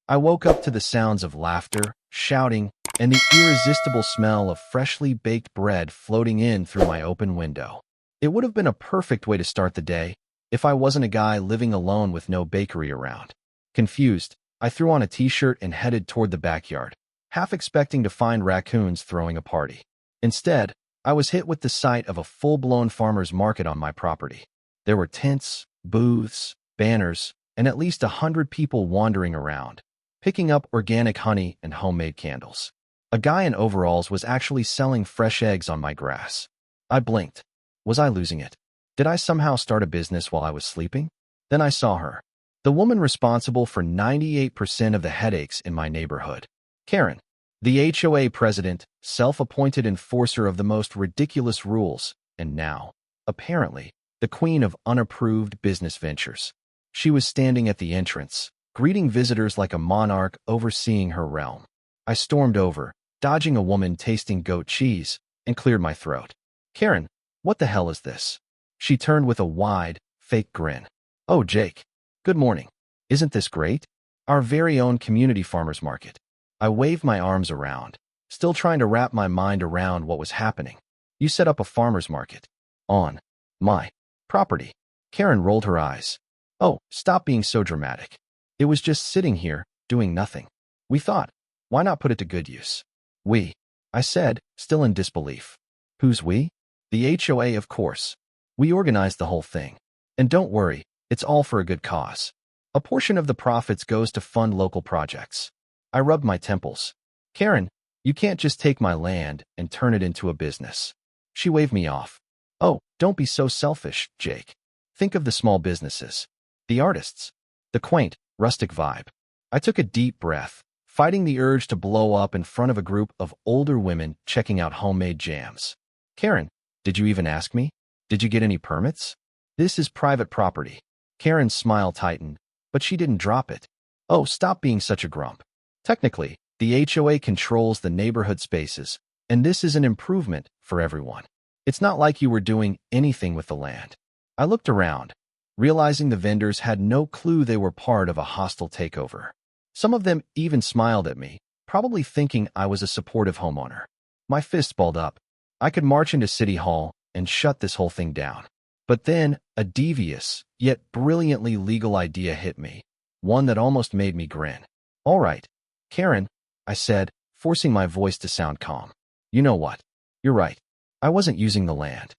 I woke up to the sounds of laughter, shouting, and the irresistible smell of freshly baked bread floating in through my open window. It would have been a perfect way to start the day if I wasn't a guy living alone with no bakery around. Confused, I threw on a t-shirt and headed toward the backyard, half expecting to find raccoons throwing a party. Instead, I was hit with the sight of a full-blown farmer's market on my property. There were tents, booths, banners, and at least 100 people wandering around, picking up organic honey and homemade candles. A guy in overalls was actually selling fresh eggs on my grass. I blinked. Was I losing it? Did I somehow start a business while I was sleeping? Then I saw her. The woman responsible for 98% of the headaches in my neighborhood. Karen, the HOA president, self-appointed enforcer of the most ridiculous rules, and now, apparently, the queen of unapproved business ventures. She was standing at the entrance, greeting visitors like a monarch overseeing her realm. I stormed over, dodging a woman tasting goat cheese, and cleared my throat. Karen, what the hell is this? She turned with a wide, fake grin. Oh, Jake. Good morning. Isn't this great? Our very own community farmers market. I waved my arms around, still trying to wrap my mind around what was happening. You set up a farmers market. On my property. Karen rolled her eyes. Oh, stop being so dramatic. It was just sitting here, doing nothing. We thought, why not put it to good use? We, I said, still in disbelief. Who's we? The HOA, of course. We organized the whole thing. And don't worry, it's all for a good cause. A portion of the profits goes to fund local projects. I rubbed my temples. Karen, you can't just take my land and turn it into a business. She waved me off. Oh, don't be so selfish, Jake. Think of the small businesses. The artists. The quaint, rustic vibe. I took a deep breath, fighting the urge to blow up in front of a group of older women checking out homemade jams. Karen, did you even ask me? Did you get any permits? This is private property. Karen's smile tightened, but she didn't drop it. Oh, stop being such a grump. Technically, the HOA controls the neighborhood spaces, and this is an improvement for everyone. It's not like you were doing anything with the land. I looked around, realizing the vendors had no clue they were part of a hostile takeover. Some of them even smiled at me, probably thinking I was a supportive homeowner. My fists balled up. I could march into City Hall and shut this whole thing down. But then, a devious, yet brilliantly legal idea hit me, one that almost made me grin. All right, Karen, I said, forcing my voice to sound calm. You know what? You're right. I wasn't using the land.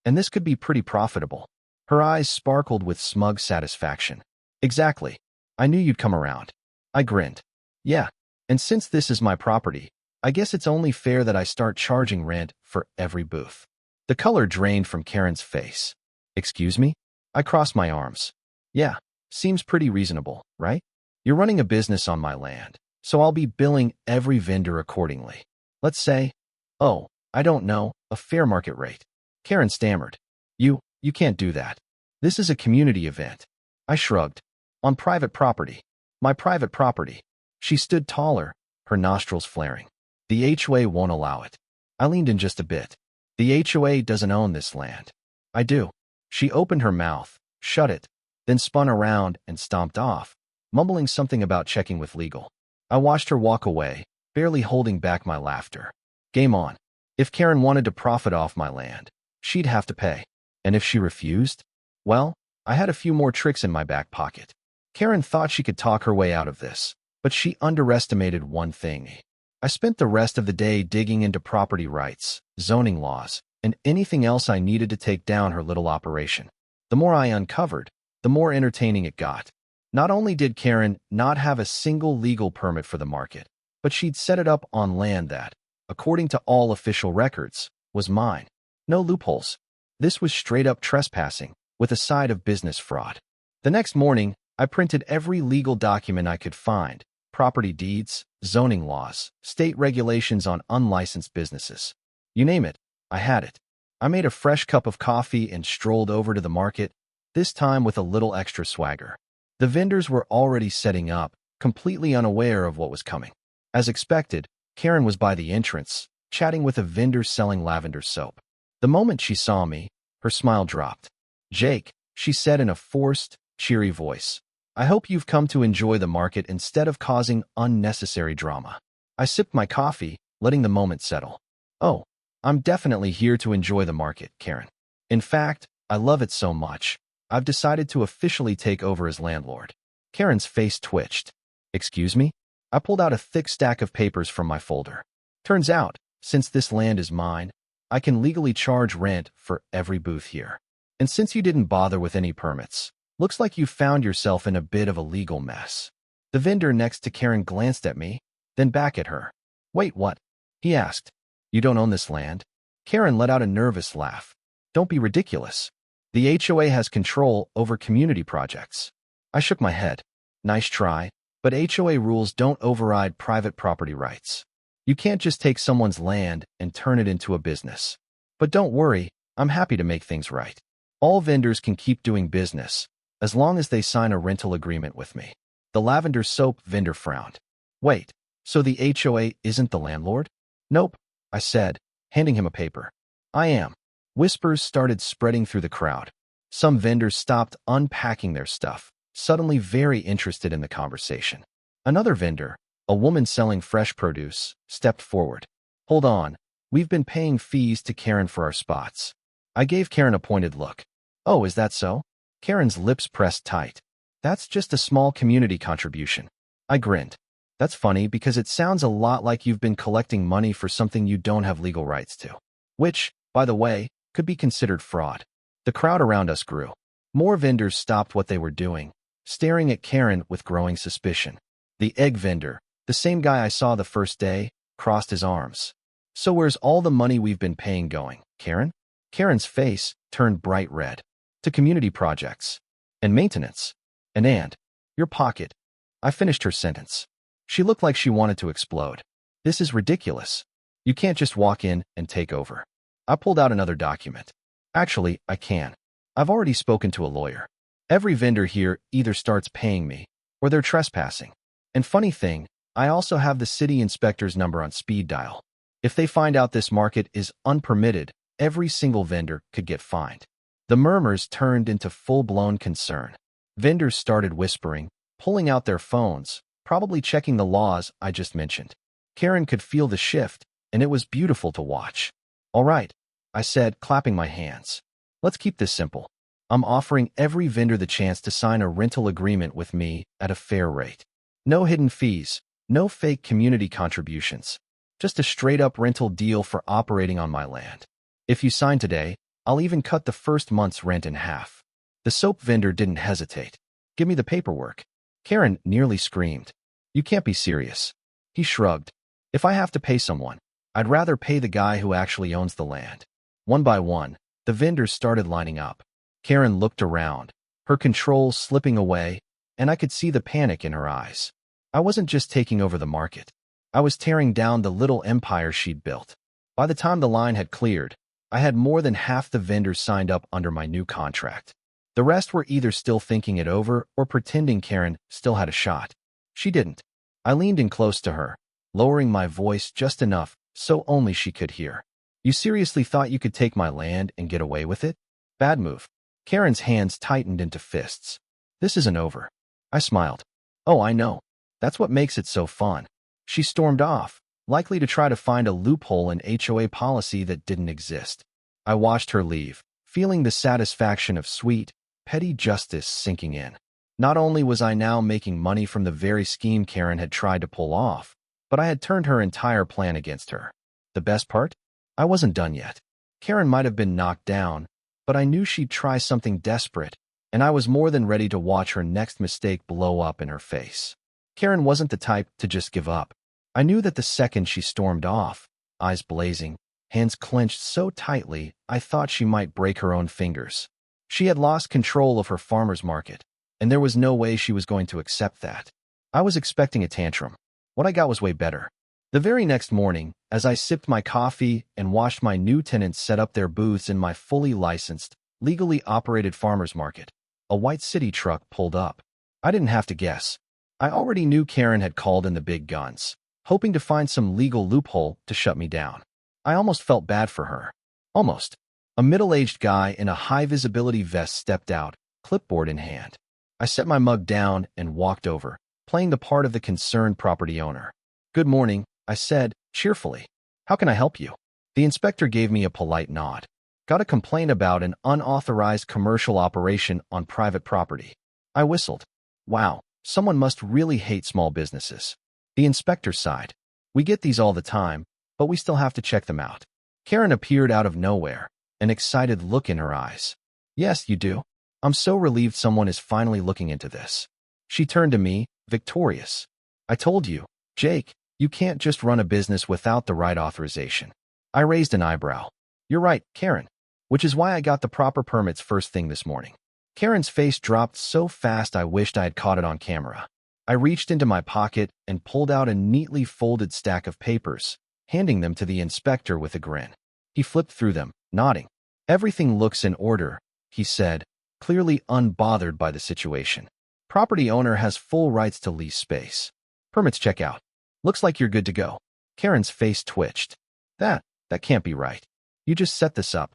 And this could be pretty profitable. Her eyes sparkled with smug satisfaction. Exactly. I knew you'd come around. I grinned. Yeah, and since this is my property, I guess it's only fair that I start charging rent for every booth. The color drained from Karen's face. Excuse me? I crossed my arms. Yeah, seems pretty reasonable, right? You're running a business on my land, so I'll be billing every vendor accordingly. Let's say, oh, I don't know, a fair market rate. Karen stammered. You can't do that. This is a community event. I shrugged. On private property. My private property. She stood taller, her nostrils flaring. The HOA won't allow it. I leaned in just a bit. The HOA doesn't own this land. I do. She opened her mouth, shut it, then spun around and stomped off, mumbling something about checking with legal. I watched her walk away, barely holding back my laughter. Game on. If Karen wanted to profit off my land, she'd have to pay. And if she refused? Well, I had a few more tricks in my back pocket. Karen thought she could talk her way out of this, but she underestimated one thing. I spent the rest of the day digging into property rights, zoning laws, and anything else I needed to take down her little operation. The more I uncovered, the more entertaining it got. Not only did Karen not have a single legal permit for the market, but she'd set it up on land that, according to all official records, was mine. No loopholes. This was straight-up trespassing, with a side of business fraud. The next morning, I printed every legal document I could find: property deeds, zoning laws, state regulations on unlicensed businesses. You name it, I had it. I made a fresh cup of coffee and strolled over to the market, this time with a little extra swagger. The vendors were already setting up, completely unaware of what was coming. As expected, Karen was by the entrance, chatting with a vendor selling lavender soap. The moment she saw me, her smile dropped. Jake, she said in a forced, cheery voice. I hope you've come to enjoy the market instead of causing unnecessary drama. I sipped my coffee, letting the moment settle. Oh, I'm definitely here to enjoy the market, Karen. In fact, I love it so much. I've decided to officially take over as landlord. Karen's face twitched. Excuse me? I pulled out a thick stack of papers from my folder. Turns out, since this land is mine, I can legally charge rent for every booth here. And since you didn't bother with any permits, looks like you found yourself in a bit of a legal mess. The vendor next to Karen glanced at me, then back at her. Wait, what? He asked. You don't own this land? Karen let out a nervous laugh. Don't be ridiculous. The HOA has control over community projects. I shook my head. Nice try, but HOA rules don't override private property rights. You can't just take someone's land and turn it into a business. But don't worry, I'm happy to make things right. All vendors can keep doing business, as long as they sign a rental agreement with me. The lavender soap vendor frowned. Wait, so the HOA isn't the landlord? Nope, I said, handing him a paper. I am. Whispers started spreading through the crowd. Some vendors stopped unpacking their stuff, suddenly very interested in the conversation. Another vendor, a woman selling fresh produce, stepped forward. Hold on, we've been paying fees to Karen for our spots. I gave Karen a pointed look. Oh, is that so? Karen's lips pressed tight. That's just a small community contribution. I grinned. That's funny because it sounds a lot like you've been collecting money for something you don't have legal rights to. Which, by the way, could be considered fraud. The crowd around us grew. More vendors stopped what they were doing, staring at Karen with growing suspicion. The egg vendor, the same guy I saw the first day, crossed his arms. So where's all the money we've been paying going, Karen? Karen's face turned bright red. To community projects. And maintenance. And your pocket. I finished her sentence. She looked like she wanted to explode. This is ridiculous. You can't just walk in and take over. I pulled out another document. Actually, I can. I've already spoken to a lawyer. Every vendor here either starts paying me, or they're trespassing. And funny thing, I also have the city inspector's number on speed dial. If they find out this market is unpermitted, every single vendor could get fined. The murmurs turned into full-blown concern. Vendors started whispering, pulling out their phones, probably checking the laws I just mentioned. Karen could feel the shift, and it was beautiful to watch. All right, I said, clapping my hands. Let's keep this simple. I'm offering every vendor the chance to sign a rental agreement with me at a fair rate. No hidden fees, no fake community contributions. Just a straight-up rental deal for operating on my land. If you sign today, I'll even cut the first month's rent in half. The soap vendor didn't hesitate. Give me the paperwork. Karen nearly screamed. You can't be serious. He shrugged. If I have to pay someone, I'd rather pay the guy who actually owns the land. One by one, the vendors started lining up. Karen looked around, her control slipping away, and I could see the panic in her eyes. I wasn't just taking over the market. I was tearing down the little empire she'd built. By the time the line had cleared, I had more than half the vendors signed up under my new contract. The rest were either still thinking it over or pretending Karen still had a shot. She didn't. I leaned in close to her, lowering my voice just enough so only she could hear. You seriously thought you could take my land and get away with it? Bad move. Karen's hands tightened into fists. This isn't over. I smiled. Oh, I know. That's what makes it so fun. She stormed off, likely to try to find a loophole in HOA policy that didn't exist. I watched her leave, feeling the satisfaction of sweet, petty justice sinking in. Not only was I now making money from the very scheme Karen had tried to pull off, but I had turned her entire plan against her. The best part? I wasn't done yet. Karen might have been knocked down, but I knew she'd try something desperate, and I was more than ready to watch her next mistake blow up in her face. Karen wasn't the type to just give up. I knew that the second she stormed off, eyes blazing, hands clenched so tightly I thought she might break her own fingers. She had lost control of her farmer's market, and there was no way she was going to accept that. I was expecting a tantrum. What I got was way better. The very next morning, as I sipped my coffee and watched my new tenants set up their booths in my fully licensed, legally operated farmer's market, a white city truck pulled up. I didn't have to guess. I already knew Karen had called in the big guns, hoping to find some legal loophole to shut me down. I almost felt bad for her. Almost. A middle-aged guy in a high-visibility vest stepped out, clipboard in hand. I set my mug down and walked over, playing the part of the concerned property owner. "Good morning," I said, cheerfully. "How can I help you?" The inspector gave me a polite nod. "Got a complaint about an unauthorized commercial operation on private property." I whistled. Wow, someone must really hate small businesses. The inspector sighed. "We get these all the time, but we still have to check them out." Karen appeared out of nowhere, an excited look in her eyes. "Yes, you do. I'm so relieved someone is finally looking into this." She turned to me, victorious. "I told you, Jake, you can't just run a business without the right authorization." I raised an eyebrow. "You're right, Karen. Which is why I got the proper permits first thing this morning." Karen's face dropped so fast I wished I had caught it on camera. I reached into my pocket and pulled out a neatly folded stack of papers, handing them to the inspector with a grin. He flipped through them, nodding. "Everything looks in order," he said, clearly unbothered by the situation. "Property owner has full rights to lease space. Permits check out. Looks like you're good to go." Karen's face twitched. That can't be right. You just set this up."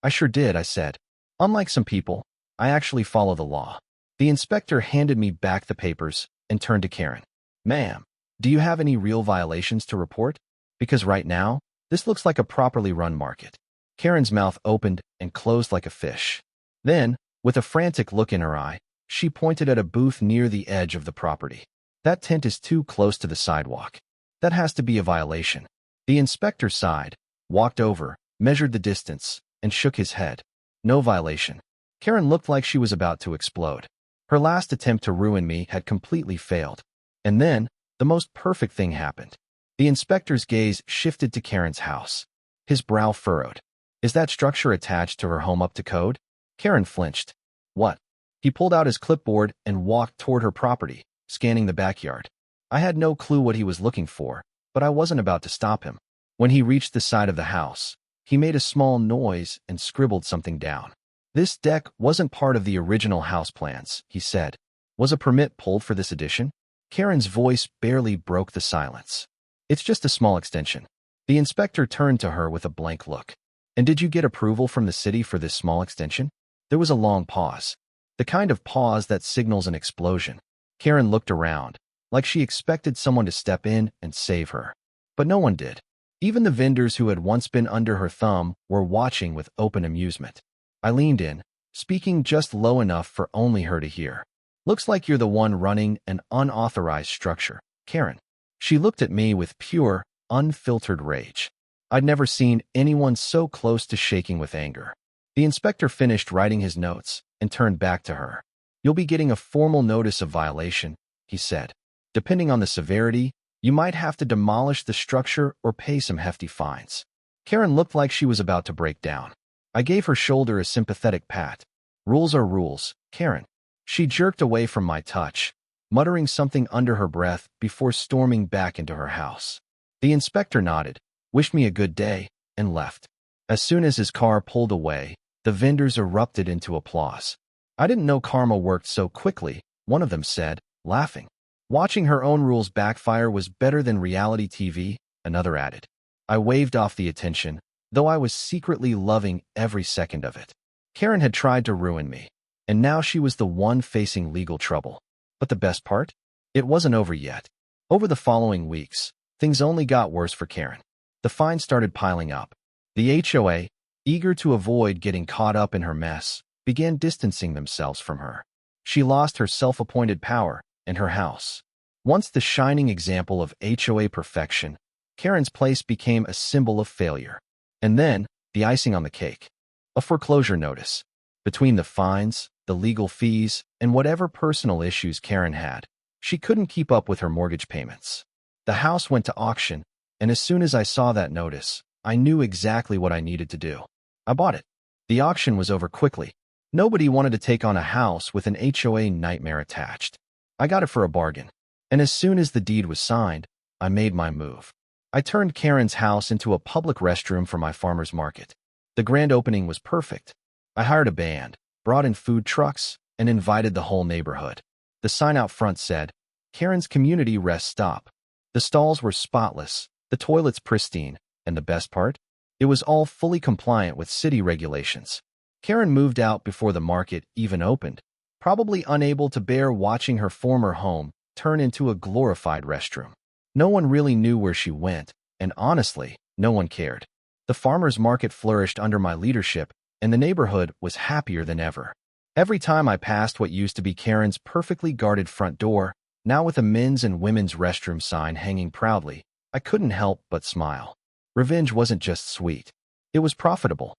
"I sure did," I said. "Unlike some people, I actually follow the law." The inspector handed me back the papers and turned to Karen. "Ma'am, do you have any real violations to report? Because right now, this looks like a properly run market." Karen's mouth opened and closed like a fish. Then, with a frantic look in her eye, she pointed at a booth near the edge of the property. "That tent is too close to the sidewalk. That has to be a violation." The inspector sighed, walked over, measured the distance, and shook his head. "No violation." Karen looked like she was about to explode. Her last attempt to ruin me had completely failed. And then, the most perfect thing happened. The inspector's gaze shifted to Karen's house. His brow furrowed. "Is that structure attached to her home up to code?" Karen flinched. "What?" He pulled out his clipboard and walked toward her property, scanning the backyard. I had no clue what he was looking for, but I wasn't about to stop him. When he reached the side of the house, he made a small noise and scribbled something down. "This deck wasn't part of the original house plans," he said. "Was a permit pulled for this addition?" Karen's voice barely broke the silence. "It's just a small extension." The inspector turned to her with a blank look. "And did you get approval from the city for this small extension?" There was a long pause. The kind of pause that signals an explosion. Karen looked around, like she expected someone to step in and save her. But no one did. Even the vendors who had once been under her thumb were watching with open amusement. I leaned in, speaking just low enough for only her to hear. "Looks like you're the one running an unauthorized structure, Karen." She looked at me with pure, unfiltered rage. I'd never seen anyone so close to shaking with anger. The inspector finished writing his notes and turned back to her. "You'll be getting a formal notice of violation," he said. "Depending on the severity, you might have to demolish the structure or pay some hefty fines." Karen looked like she was about to break down. I gave her shoulder a sympathetic pat. "Rules are rules, Karen." She jerked away from my touch, muttering something under her breath before storming back into her house. The inspector nodded, wished me a good day, and left. As soon as his car pulled away, the vendors erupted into applause. "I didn't know karma worked so quickly," one of them said, laughing. "Watching her own rules backfire was better than reality TV," another added. I waved off the attention, though I was secretly loving every second of it. Karen had tried to ruin me, and now she was the one facing legal trouble. But the best part? It wasn't over yet. Over the following weeks, things only got worse for Karen. The fines started piling up. The HOA, eager to avoid getting caught up in her mess, began distancing themselves from her. She lost her self-appointed power and her house. Once the shining example of HOA perfection, Karen's place became a symbol of failure. And then, the icing on the cake. A foreclosure notice. Between the fines, the legal fees, and whatever personal issues Karen had, she couldn't keep up with her mortgage payments. The house went to auction, and as soon as I saw that notice, I knew exactly what I needed to do. I bought it. The auction was over quickly. Nobody wanted to take on a house with an HOA nightmare attached. I got it for a bargain. And as soon as the deed was signed, I made my move. I turned Karen's house into a public restroom for my farmer's market. The grand opening was perfect. I hired a band, brought in food trucks, and invited the whole neighborhood. The sign out front said, "Karen's Community Rest Stop." The stalls were spotless, the toilets pristine, and the best part? It was all fully compliant with city regulations. Karen moved out before the market even opened. probably unable to bear watching her former home turn into a glorified restroom. No one really knew where she went, and honestly, no one cared. The farmers' market flourished under my leadership, and the neighborhood was happier than ever. Every time I passed what used to be Karen's perfectly guarded front door, now with a men's and women's restroom sign hanging proudly, I couldn't help but smile. Revenge wasn't just sweet. It was profitable.